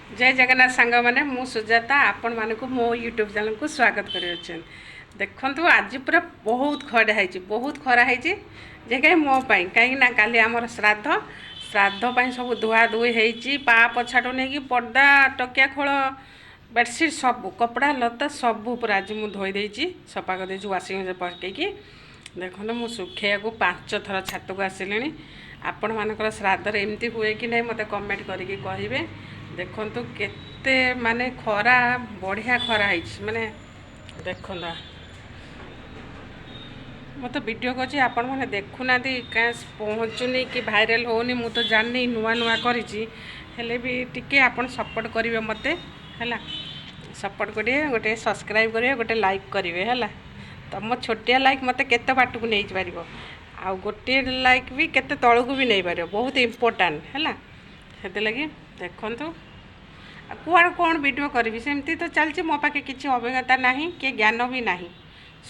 जय जगन्नाथ सांग मैंने मु सुजाता आपण मानक मो यूट्यूब चैनल को स्वागत कर देखु आज पूरा बहुत खरा है जे कहीं मो कहीं ना काली आमर श्राद्ध श्राद्ध सब धुआ धुई हो पा पछाटू नहीं पर्दा टकिया खोल बेडसीट सब कपड़ा लता सब पूरा आज मुझे धोई सफा कर वाशिंग पकईकि देखो मु सुखे को 5 थर छात को आसिले आपण मानकर श्राद्ध एमती हुए कि नहीं मत कमेंट करके कहे देखु केते माने खरा बढ़िया खरा माने देख मत तो वीडियो कर आपण मैंने देखुना क्या पहुँचुनी कि भाइराल होनी मु तो जानी नुआ नुआ करें भी टिके आपण सपोर्ट करेंगे मत है सपोर्ट करेंगे गोटे सब्सक्राइब करेंगे गोटे लाइक करेंगे है तुम छोटिया लाइक मत केते बाट को नहीं पार आ गोटे लाइक भी केते तल को भी नहीं पार बहुत इम्पोर्टाट है से लगी देखु कुआड़ कौन वीडियो करी सेमती तो चलती मो पाखे किसी अभिज्ञता ना कि ज्ञान भी ना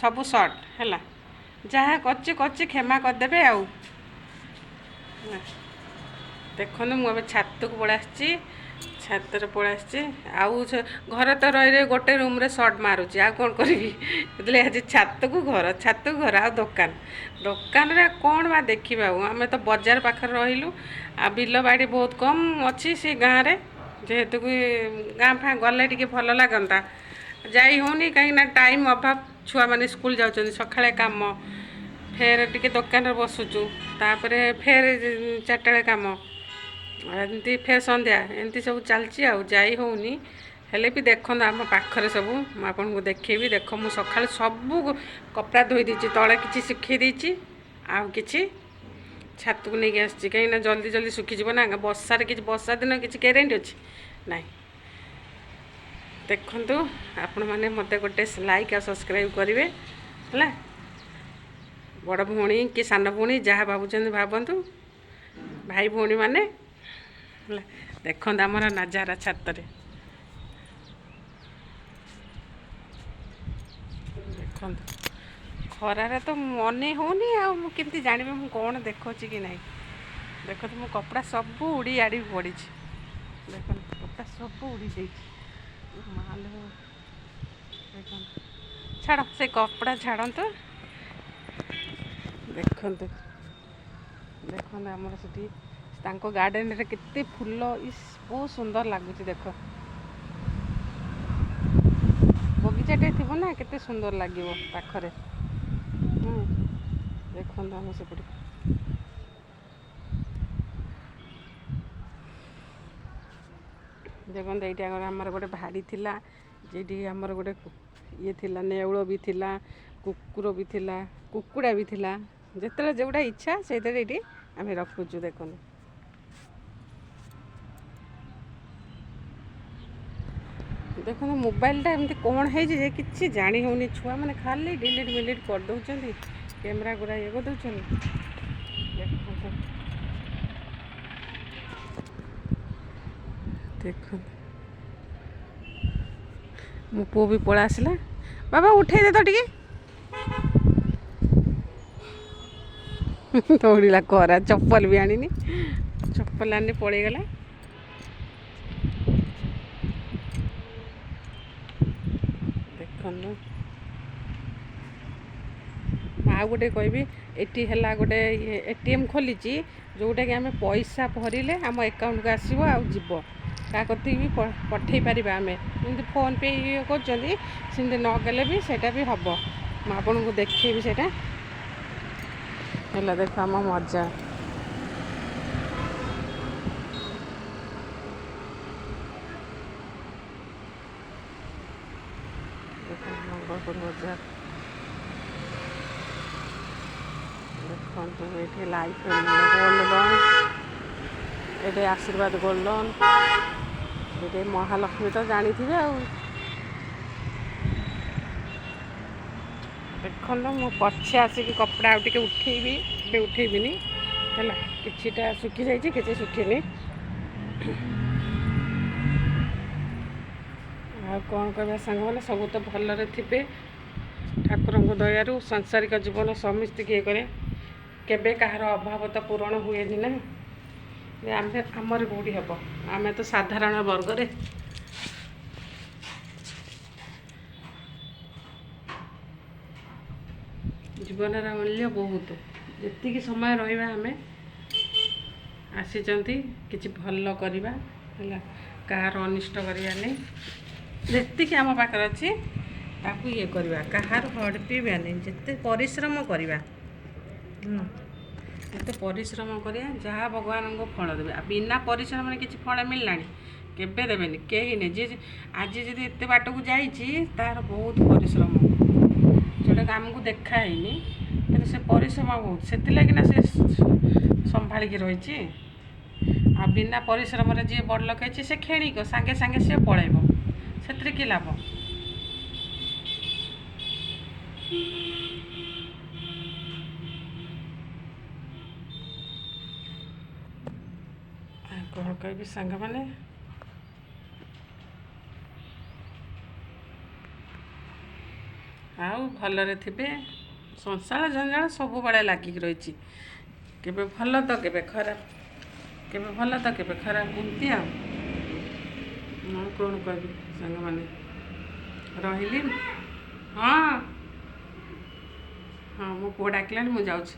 सब सर्ट है जहाँ कर क्षमा करदे आ देखो मुझे छात को पड़ा छात पड़ा आउ घर तो रही गोटे रूम रे सर्ट मारुची आ कौन करी आज छात को घर आ दुकान दुकान रे कौन बा देखा आम तो बजार पाखे रही आ बिल बाड़ी बहुत कम अच्छी सी गाँव में जेहेतु कि गाँ फाँ गले टी भल लगता जाई होनी कहीं टाइम अभाव छुआ मैंने स्कूल जाऊँ सकाଳେ काम फेर टी दुकान बसुचु तापर फेर 4टा काम एमती फेर संध्या एमती सब चलती आई होनी हेले भी देखो आम पाखरे सब मुझे देखी देख मु सका सब कपड़ा धोई देती तले कि सुखी देती आउ कि छात को लेकिन आसी कहीं जल्दी जल्दी सुखीज ना बर्षार कि बर्षा दिन किसी ग्यारेंटी अच्छी ना देखु आपण मैंने मत गोटे लाइक आ सब्सक्राइब करेंगे है बड़ भौणी कि सान भौणी जहाँ भावुं भावतु भाई भौणी मैंने देखो आमर नजारा छात देखो खरारे तो मन होनी आमती जानवी मुझे कौन देखी कि नहीं देख मो कपड़ा सब उड़ी आड़ी पड़ी देख कपड़ा सब उड़ी जाइए माल छाड़ से कपड़ा छाड़तु देखु देखो आमर से गार्डन रे केते फूल इस बहुत सुंदर लगुच देख बगीचाटे थी ना केते सुंदर लगे पाखरे देखो आम सेपटे देखते ये आमर गोटे भाड़ी थिला जी आमर गोटे ये थिला नेउल भी थिला कुकुर भी थिला कुकुड़ा भी थिला जिते जोटा इच्छा से आम रखुचु देखो देखो मोबाइलटा एमती कौन है कि जानी होनी छुआ मैंने खाली डिलीट मिलीट कर दौरान कैमेरा गुरा ये कर दौरान देखो मो पु भी पड़ा आसला बाबा उठे दे तो टिके दौड़ा करा चप्पल भी आनी चप्पल आनी पड़ेगला देखु आ गोटे कहबी एटी है गोटे एटीएम खोली जोटा कि आम पैसा भरले आम अकाउंट को आसो आब क्या कति भी पठे पार आम फोन पे कर नकले भी सेटा भी हम मुझे देखी से देख आम मजा मंगलपुर बजार देखो ये लाइफ गोल्ड लोन ये आशीर्वाद गोल्ड लोन ये महालक्ष्मी तो जानी थे देखो मु पछे आसिक कपड़ा आउ टे उठेबी उठेबिनी है किटा सुखी जाइए किसी सुखीनी आ कौन कह सांग मैंने सब तो भलरे थे ठाकुर दयारू सांसारिक जीवन समस्त किए करे केबे कहार अभाव तो पूरण हुए ना ଆମେ ଆମର କେଉଁଠି ହେବ, ଆମେ ତ ସାଧାରଣ ବର୍ଗରେ। ଜୀବନର ମୂଲ୍ୟ ବହୁତ, ଯେତିକି ସମୟ ରହିବା ଆମେ ଆସିଛନ୍ତି କିଛି ଭଲ କରିବା ହେଲା, କାହାର ଅନିଷ୍ଟ କରିବାନି, ଯେତିକି ଆମ ପାଖରେ ଅଛି ତାକୁ ଇଏ କରିବା, କାହାର ହଡ଼ପିବାନି, ଯେତେ ପରିଶ୍ରମ କରିବା, ଯେତେ ପରିଶ୍ରମ କରିବା ଯାହା ଭଗବାନଙ୍କୁ ଫଳ ଦେବେ। ଆଉ ବିନା ପରିଶ୍ରମରେ କିଛି ଫଳ ମିଳିଲାଣି, କେବେ ଦେବେନି, କେହି ନାହିଁ। ଯିଏ ଆଜି ଯଦି ଏତେ ବାଟକୁ ଯାଇଛି ତାର ବହୁତ ପରିଶ୍ରମ, ଯେଉଁଟାକି ଆମକୁ ଦେଖା ହେଇନି, କିନ୍ତୁ ସେ ପରିଶ୍ରମ ବହୁତ, ସେଥିଲାଗି ନା ସେ ସମ୍ଭାଳିକି ରହିଛି। ଆଉ ବିନା ପରିଶ୍ରମରେ ଯିଏ ବଡ଼ ଲୋକ ହେଇଛି ସେ କ୍ଷଣିକ ସାଙ୍ଗେ ସାଙ୍ଗେ ସିଏ ପଳେଇବ, ସେଥିରେ କି ଲାଭ। କ'ଣ କହିବି ସାଙ୍ଗମାନେ, ଆଉ ଭଲରେ ଥିବେ। ସଂସାର ଜଞ୍ଜାଳ ସବୁବେଳେ ଲାଗିକି ରହିଛି, କେବେ ଭଲ ତ କେବେ ଖରାପ, କେବେ ଭଲ ତ କେବେ ଖରାପ, ଏମିତି ଆଉ। ମୁଁ କ'ଣ କହିବି ସାଙ୍ଗମାନେ, ରହିଲି। ହଁ ହଁ, ମୋ ପୁଅ ଡାକିଲାଣି, ମୁଁ ଯାଉଛି।